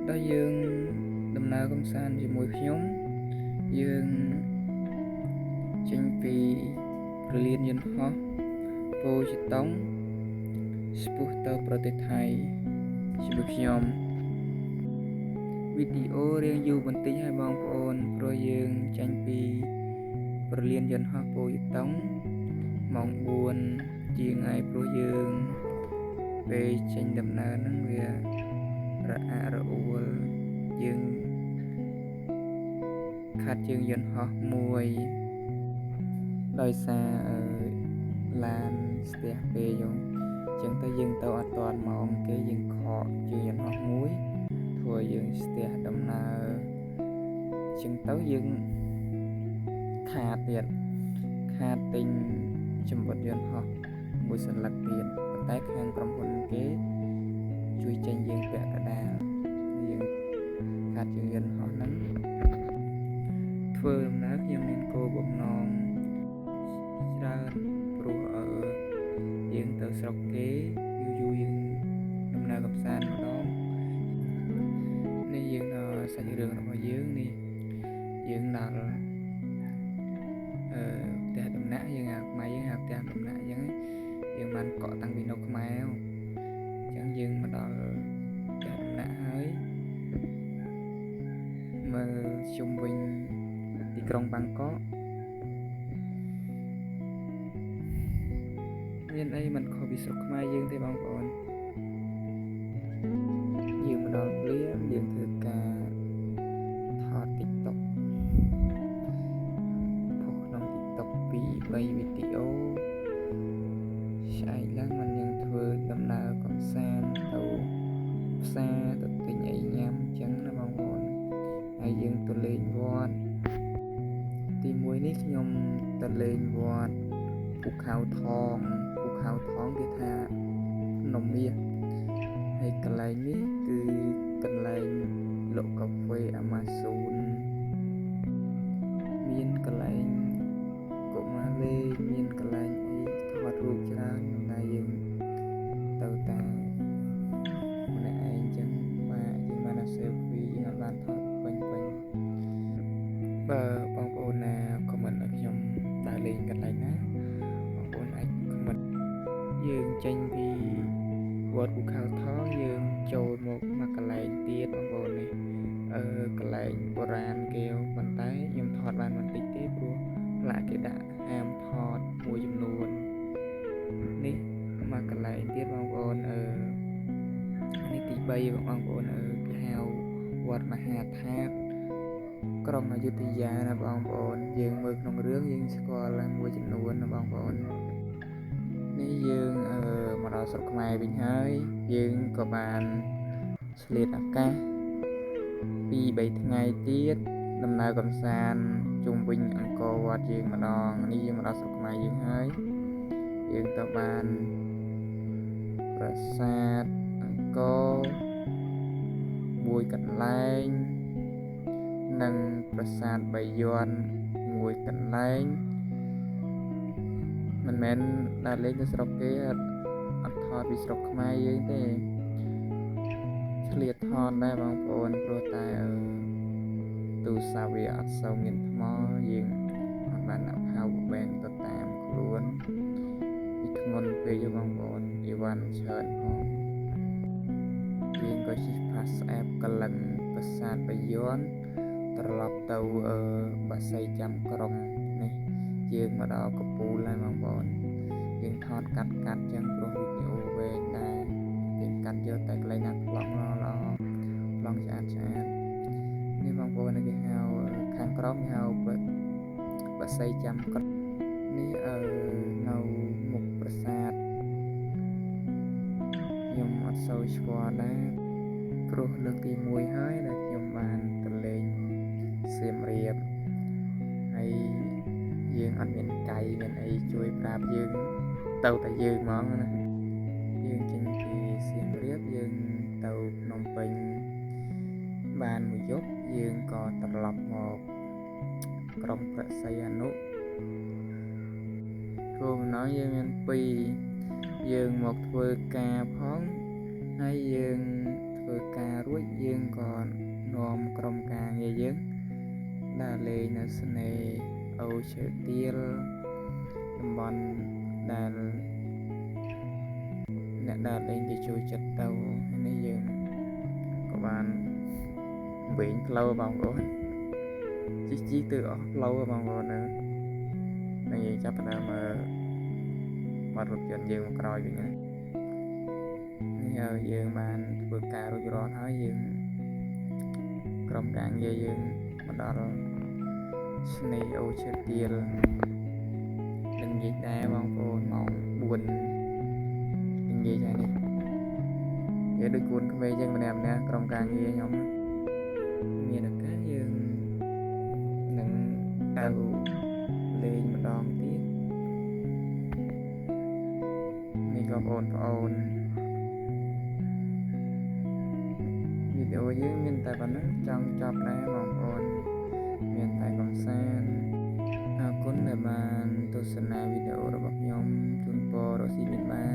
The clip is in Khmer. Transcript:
ដល់យើងដំណើរកំសាន្តជាមួយខ្ញុំយើងចេញពីព្រលានយន្តហោះប៉ូជតុងឆ្ពោះទៅប្រទេសថៃជាមួយខ្ញុំវីដេអូរៀងយូរបន្តិចហើយបងប្អូនព្រោះយើងចេញពីព្រលានយន្តហោះប៉ូជតុងម៉ោង4ជាងហើយព្រោះយើងពេលចេញដំណើរហ្នឹងវារអាក់រអួលយើងខាត់ជើងយន្តហោះមួយដោយសារឡានស្ទះពេកចឹងទៅយើងទៅអត់ទាន់ម៉ោងគេយើងខកជើងយន្តហោះមួយធ្វើយើងស្ទះដំណើរចឹងទៅយើងខាតទិញចំវិតយន្តហោះមួយសន្លឹកទៀតប៉ុន្តែខាងក្រុមហ៊ុនគេជួយចេញយើងពាក់កណ្ដាលយើងខាត់ជើងយន្តហោះហ្នឹងធ្វើដំណើរខ្ញុំមានគោលបំណងច្រើនព្រោះយើងទៅស្រុកគេយូរយើងដំណើរកំសាន្តម្ដងនេះយើងដល់សាច់រឿងរបស់យើងនេះយើងដល់ផ្ទះដំណាក់យើងខ្មែរយើងហៅផ្ទះដំណាក់អញ្ចឹងយើងបានកក់តាំងពីនៅខ្មែរអញ្ចឹងយើងមកដល់ផ្ទះដំណាក់ហើយមើលជុំវិញទីក្រុងបាងកកមានអីមិនខុសពីស្រុកខ្មែរយើងទេបងប្អូនយើងមកដល់ភ្លាមយើងធ្វើការថត TikTok ផុសក្នុង TikTok 2-3វីដេអូឆ្អែកឡើងមិនយើងធ្វើដំណើរកំសាន្តទៅផ្សារទៅទិញអីញ៉ាំអញ្ចឹងណាបងប្អូនហើយយើងទៅលេងវត្តទី1នេះខ្ញុំទៅលេងវត្តภูเขาทองគេថាភ្នំមាសហើយកន្លែងនេះគឺកន្លែងលក់កាហ្វេអាម៉ាស៊ូនមានកន្លែងកុមារលេងមានកន្លែងអីថតរូបច្រើនតែយើងទៅតែម្នាក់ឯងចឹងបាទយើងបានតែ selfie យើងអត់បានថតពេញបើបងប្អូនណាខមមិនឲ្យខ្ញុំដើរលេងកន្លែងណាបងប្អូនអាចខមមិនយើងចេញពីវត្តภูเขาทองយើងចូលមកកន្លែងទៀតបងប្អូននេះកន្លែងបុរាណគេប៉ុន្តែខ្ញុំថតបានបន្តិចទេព្រោះផ្លាកគេដាក់ហាមថតមួយចំនួននេះមកកន្លែងទៀតបងប្អូននេះទី3បងប្អូនគេហៅវត្តមហាថាតុក្រុងអយុធយាណាបងប្អូនយើងមើលក្នុងរឿងយើងស្គាល់មួយចំនួនណាបងប្អូននេះយើងមកដល់ស្រុកខ្មែរវិញហើយយើងក៏បានឆ្លៀតឱកាស 2-3 ថ្ងៃទៀតដំណើរកំសាន្តជុំវិញអង្គរវត្តយើងម្ដងនេះយើងមកដល់ស្រុកខ្មែរយើងហើយយើងទៅបានប្រាសាទអង្គរមួយកន្លែងនិងប្រាសាទបាយ័នមួយកន្លែងមិនមែនដើរលេងទៅស្រុកគេអត់ថតពីស្រុកខ្មែរយើងទេឆ្លៀតថតដែរបងប្អូនព្រោះតែទូរស័ព្ទវាអត់សូវមានថ្មយើងអត់បានដាក់ power bank ទៅតាមខ្លួនវាធ្ងន់ពេកបងប្អូនអីវ៉ាន់ច្រើនផងយើងក៏ជិះ pass app កលឹងប្រាសាទបាយ័នត្រឡប់ទៅបាសីចាំក្រុងនេះយើងមកដល់កំពូលហើយបងប្អូនយើងថតកាត់ចឹងព្រោះវីដេអូវែងដែរយើងកាត់យកតែកន្លែងណាប្លង់ល្អប្លង់ស្អាតនេះបងប្អូនគេហៅខាងក្រោមហៅបាសីចាំក្រុងនេះនៅមុខប្រាសាទខ្ញុំអត់សូវស្គាល់ដែរព្រោះលើកទី1ហើយដែលខ្ញុំបានទៅលេងសៀមរាបហើយយើងអត់មានកាយមានអីជួយប្រាប់យើងទៅតែយើងហ្មងណាយើងចេញពីសៀមរាបយើងទៅភ្នំពេញបានមួយយប់យើងក៏ត្រឡប់មកក្រុងព្រះសីហនុគោលបំណងយើងមាន2យើងមកធ្វើការផងហើយយើងធ្វើការរួច ដើរលេងនៅស្នេហ៍អូឈើទាលតំបន់ដែលអ្នកដើរលេងគេជួយចិត្តទៅនេះយើងក៏បានវិញផ្លូវបងប្អូនជីទៅអស់ផ្លូវបងប្អូននៅយើងចាប់ផ្ដើមមើលបាត់រថយន្តយើងមកក្រោយវិញណានេះហើយយើងបានធ្វើការរួចរាល់ហើយយើងក្រុមការងារយើងមកដល់ស្នេហ៍អូឈើទាលនឹងនិយាយដែរបងប្អូនម៉ោង4និយាយថានេះយើងដូចគួនក្មេងយើងម្នាក់ក្រុមការងារខ្ញុំមានឱកាសយើងនឹងទៅលេងម្ដងទៀតនេះក៏បងប្អូនវីដេអូយើងមានតែប៉ុណ្ណឹងចង់ចប់ដែរបងប្អូនមានតែកំសាន្តអរគុណដែលបានទស្សនាវីដេអូរបស់ខ្ញុំជូនពររកស៊ីមានបាន